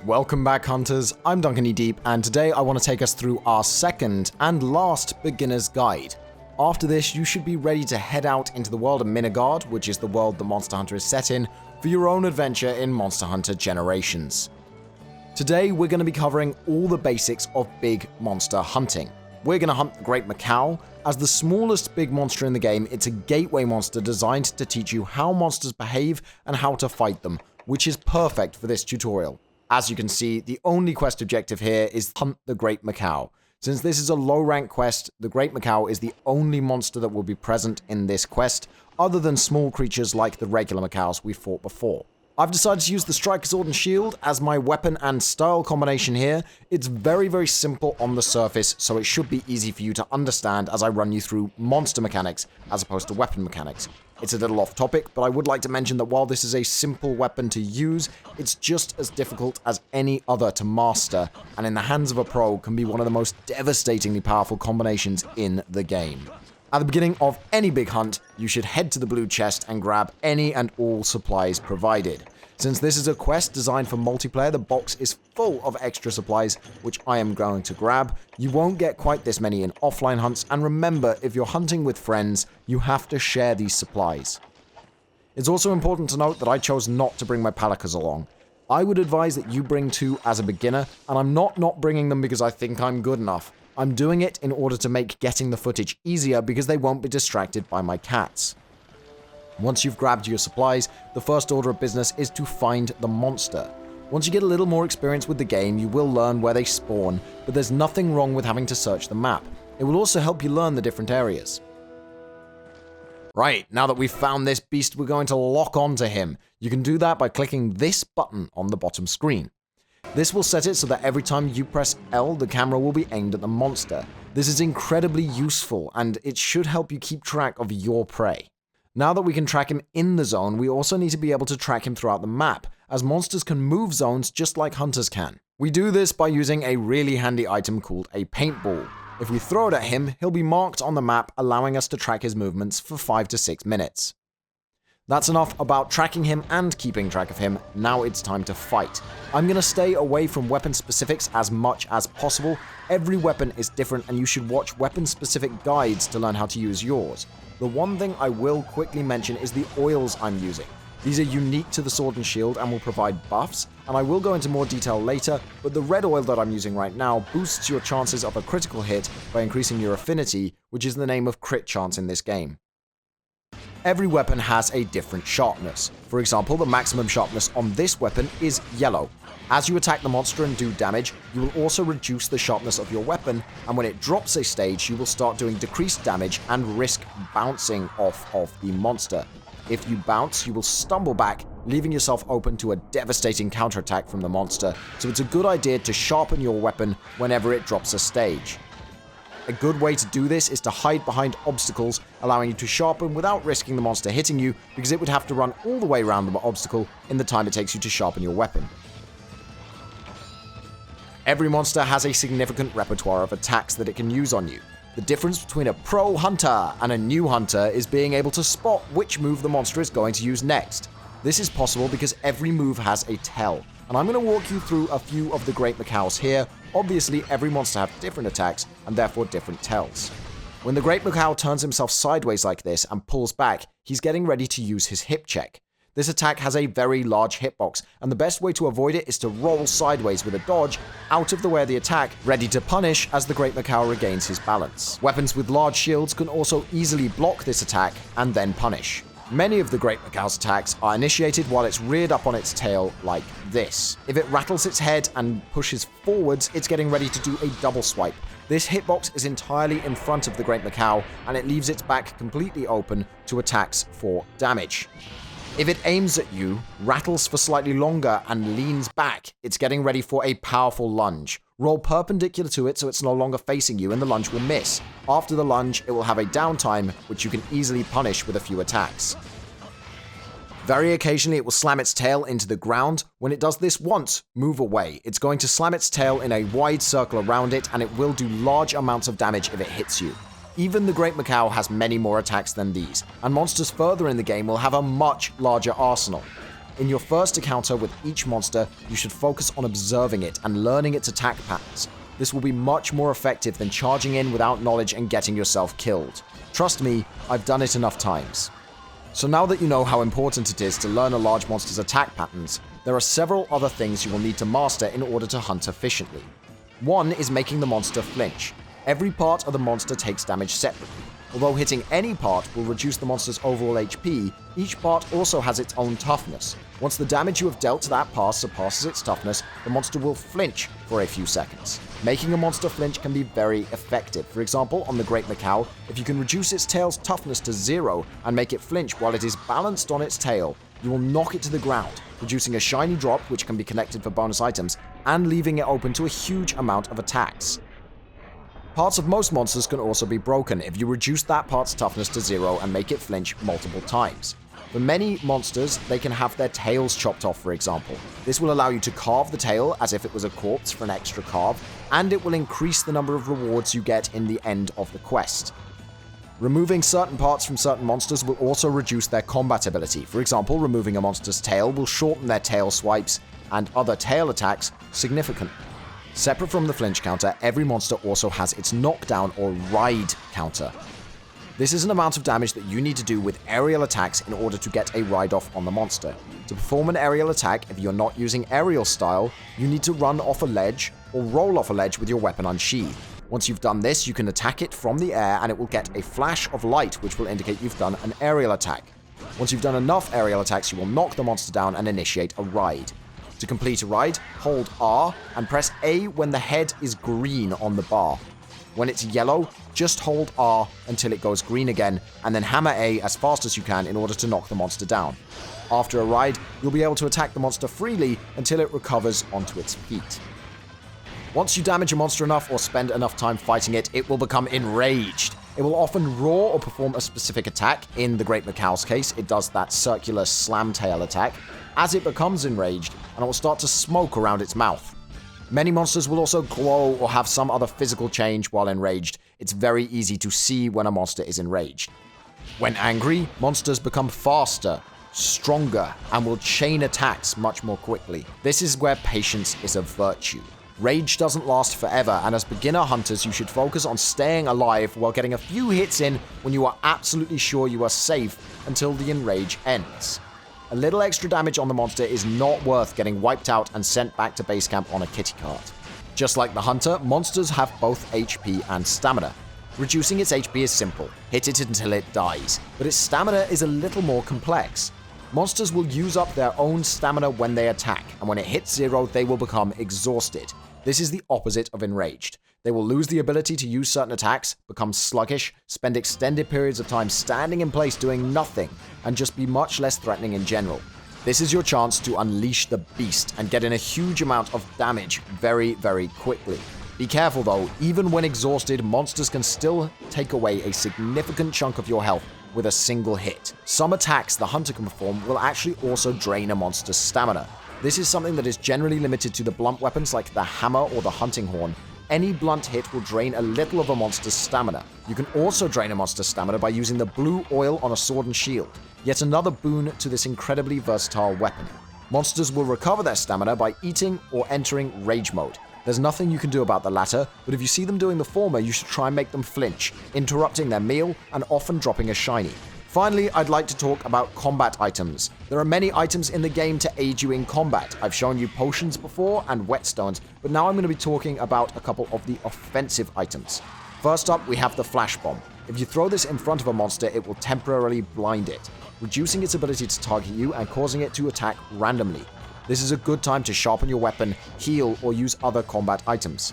Welcome back, Hunters. I'm Duncan E. Deep, and today I want to take us through our second and last beginner's guide. After this, you should be ready to head out into the world of Midgard, which is the world the Monster Hunter is set in, for your own adventure in Monster Hunter Generations. Today, we're going to be covering all the basics of big monster hunting. We're going to hunt the Great Macaw. As the smallest big monster in the game, it's a gateway monster designed to teach you how monsters behave and how to fight them, which is perfect for this tutorial. As you can see, the only quest objective here is hunt the Great Macaw. Since this is a low-rank quest, the Great Macaw is the only monster that will be present in this quest, other than small creatures like the regular macaws we fought before. I've decided to use the Striker Sword and Shield as my weapon and style combination here. It's very simple on the surface, so it should be easy for you to understand as I run you through monster mechanics as opposed to weapon mechanics. It's a little off topic, but I would like to mention that while this is a simple weapon to use, it's just as difficult as any other to master, and in the hands of a pro can be one of the most devastatingly powerful combinations in the game. At the beginning of any big hunt, you should head to the blue chest and grab any and all supplies provided. Since this is a quest designed for multiplayer, the box is full of extra supplies, which I am going to grab. You won't get quite this many in offline hunts, and remember, if you're hunting with friends, you have to share these supplies. It's also important to note that I chose not to bring my Palikas along. I would advise that you bring two as a beginner, and I'm not bringing them because I think I'm good enough. I'm doing it in order to make getting the footage easier because they won't be distracted by my cats. Once you've grabbed your supplies, the first order of business is to find the monster. Once you get a little more experience with the game, you will learn where they spawn, but there's nothing wrong with having to search the map. It will also help you learn the different areas. Right, now that we've found this beast, we're going to lock onto him. You can do that by clicking this button on the bottom screen. This will set it so that every time you press L, the camera will be aimed at the monster. This is incredibly useful, and it should help you keep track of your prey. Now that we can track him in the zone, we also need to be able to track him throughout the map, as monsters can move zones just like hunters can. We do this by using a really handy item called a paintball. If we throw it at him, he'll be marked on the map, allowing us to track his movements for 5 to 6 minutes. That's enough about tracking him and keeping track of him. Now it's time to fight. I'm going to stay away from weapon specifics as much as possible. Every weapon is different, and you should watch weapon-specific guides to learn how to use yours. The one thing I will quickly mention is the oils I'm using. These are unique to the Sword and Shield and will provide buffs, and I will go into more detail later, but the red oil that I'm using right now boosts your chances of a critical hit by increasing your affinity, which is the name of crit chance in this game. Every weapon has a different sharpness. For example, the maximum sharpness on this weapon is yellow. As you attack the monster and do damage, you will also reduce the sharpness of your weapon, and when it drops a stage, you will start doing decreased damage and risk bouncing off of the monster. If you bounce, you will stumble back, leaving yourself open to a devastating counterattack from the monster, so it's a good idea to sharpen your weapon whenever it drops a stage. A good way to do this is to hide behind obstacles, allowing you to sharpen without risking the monster hitting you, because it would have to run all the way around the obstacle in the time it takes you to sharpen your weapon. Every monster has a significant repertoire of attacks that it can use on you. The difference between a pro hunter and a new hunter is being able to spot which move the monster is going to use next. This is possible because every move has a tell, and I'm going to walk you through a few of the Great Macaws here. Obviously, every monster has different attacks and therefore different tells. When the Great Macaw turns himself sideways like this and pulls back, he's getting ready to use his hip check. This attack has a very large hitbox, and the best way to avoid it is to roll sideways with a dodge out of the way of the attack, ready to punish as the Great Macaw regains his balance. Weapons with large shields can also easily block this attack and then punish. Many of the Great Macaw's attacks are initiated while it's reared up on its tail like this. If it rattles its head and pushes forwards, it's getting ready to do a double swipe. This hitbox is entirely in front of the Great Macaw, and it leaves its back completely open to attacks for damage. If it aims at you, rattles for slightly longer, and leans back, it's getting ready for a powerful lunge. Roll perpendicular to it so it's no longer facing you, and the lunge will miss. After the lunge, it will have a downtime, which you can easily punish with a few attacks. Very occasionally, it will slam its tail into the ground. When it does this once, move away. It's going to slam its tail in a wide circle around it, and it will do large amounts of damage if it hits you. Even the Great Macaw has many more attacks than these, and monsters further in the game will have a much larger arsenal. In your first encounter with each monster, you should focus on observing it and learning its attack patterns. This will be much more effective than charging in without knowledge and getting yourself killed. Trust me, I've done it enough times. So now that you know how important it is to learn a large monster's attack patterns, there are several other things you will need to master in order to hunt efficiently. One is making the monster flinch. Every part of the monster takes damage separately. Although hitting any part will reduce the monster's overall HP, each part also has its own toughness. Once the damage you have dealt to that part surpasses its toughness, the monster will flinch for a few seconds. Making a monster flinch can be very effective. For example, on the Great Macaw, if you can reduce its tail's toughness to 0 and make it flinch while it is balanced on its tail, you will knock it to the ground, producing a shiny drop which can be collected for bonus items, and leaving it open to a huge amount of attacks. Parts of most monsters can also be broken if you reduce that part's toughness to 0 and make it flinch multiple times. For many monsters, they can have their tails chopped off, for example. This will allow you to carve the tail as if it was a corpse for an extra carve, and it will increase the number of rewards you get in the end of the quest. Removing certain parts from certain monsters will also reduce their combat ability. For example, removing a monster's tail will shorten their tail swipes and other tail attacks significantly. Separate from the flinch counter, every monster also has its knockdown or ride counter. This is an amount of damage that you need to do with aerial attacks in order to get a ride off on the monster. To perform an aerial attack, if you're not using aerial style, you need to run off a ledge or roll off a ledge with your weapon unsheathed. Once you've done this, you can attack it from the air and it will get a flash of light which will indicate you've done an aerial attack. Once you've done enough aerial attacks, you will knock the monster down and initiate a ride. To complete a ride, hold R and press A when the head is green on the bar. When it's yellow, just hold R until it goes green again, and then hammer A as fast as you can in order to knock the monster down. After a ride, you'll be able to attack the monster freely until it recovers onto its feet. Once you damage a monster enough or spend enough time fighting it, it will become enraged. It will often roar or perform a specific attack. In the Great Macaw's case, it does that circular slam tail attack as it becomes enraged, and it will start to smoke around its mouth. Many monsters will also glow or have some other physical change while enraged. It's very easy to see when a monster is enraged. When angry, monsters become faster, stronger, and will chain attacks much more quickly. This is where patience is a virtue. Rage doesn't last forever, and as beginner hunters, you should focus on staying alive while getting a few hits in when you are absolutely sure you are safe until the enrage ends. A little extra damage on the monster is not worth getting wiped out and sent back to base camp on a kitty cart. Just like the hunter, monsters have both HP and stamina. Reducing its HP is simple, hit it until it dies, but its stamina is a little more complex. Monsters will use up their own stamina when they attack, and when it hits 0, they will become exhausted. This is the opposite of enraged. They will lose the ability to use certain attacks, become sluggish, spend extended periods of time standing in place doing nothing, and just be much less threatening in general. This is your chance to unleash the beast and get in a huge amount of damage very, very quickly. Be careful though, even when exhausted, monsters can still take away a significant chunk of your health with a single hit. Some attacks the hunter can perform will actually also drain a monster's stamina. This is something that is generally limited to the blunt weapons like the hammer or the hunting horn. Any blunt hit will drain a little of a monster's stamina. You can also drain a monster's stamina by using the blue oil on a sword and shield, yet another boon to this incredibly versatile weapon. Monsters will recover their stamina by eating or entering rage mode. There's nothing you can do about the latter, but if you see them doing the former, you should try and make them flinch, interrupting their meal and often dropping a shiny. Finally, I'd like to talk about combat items. There are many items in the game to aid you in combat. I've shown you potions before and whetstones, but now I'm going to be talking about a couple of the offensive items. First up, we have the flash bomb. If you throw this in front of a monster, it will temporarily blind it, reducing its ability to target you and causing it to attack randomly. This is a good time to sharpen your weapon, heal, or use other combat items.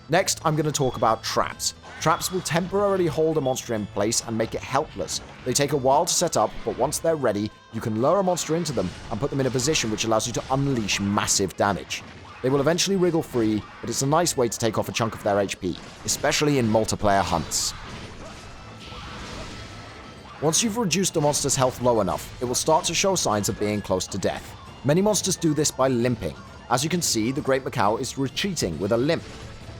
Next, I'm going to talk about traps. Traps will temporarily hold a monster in place and make it helpless. They take a while to set up, but once they're ready, you can lure a monster into them and put them in a position which allows you to unleash massive damage. They will eventually wriggle free, but it's a nice way to take off a chunk of their HP, especially in multiplayer hunts. Once you've reduced a monster's health low enough, it will start to show signs of being close to death. Many monsters do this by limping. As you can see, the Great Macaw is retreating with a limp.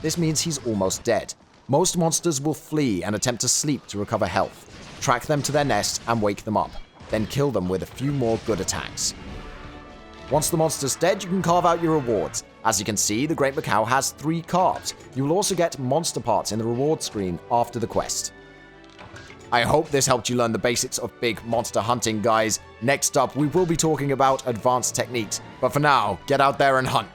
This means he's almost dead. Most monsters will flee and attempt to sleep to recover health. Track them to their nest and wake them up, then kill them with a few more good attacks. Once the monster's dead, you can carve out your rewards. As you can see, the Great Macaw has 3 carves. You will also get monster parts in the reward screen after the quest. I hope this helped you learn the basics of big monster hunting, guys. Next up, we will be talking about advanced techniques. But for now, get out there and hunt.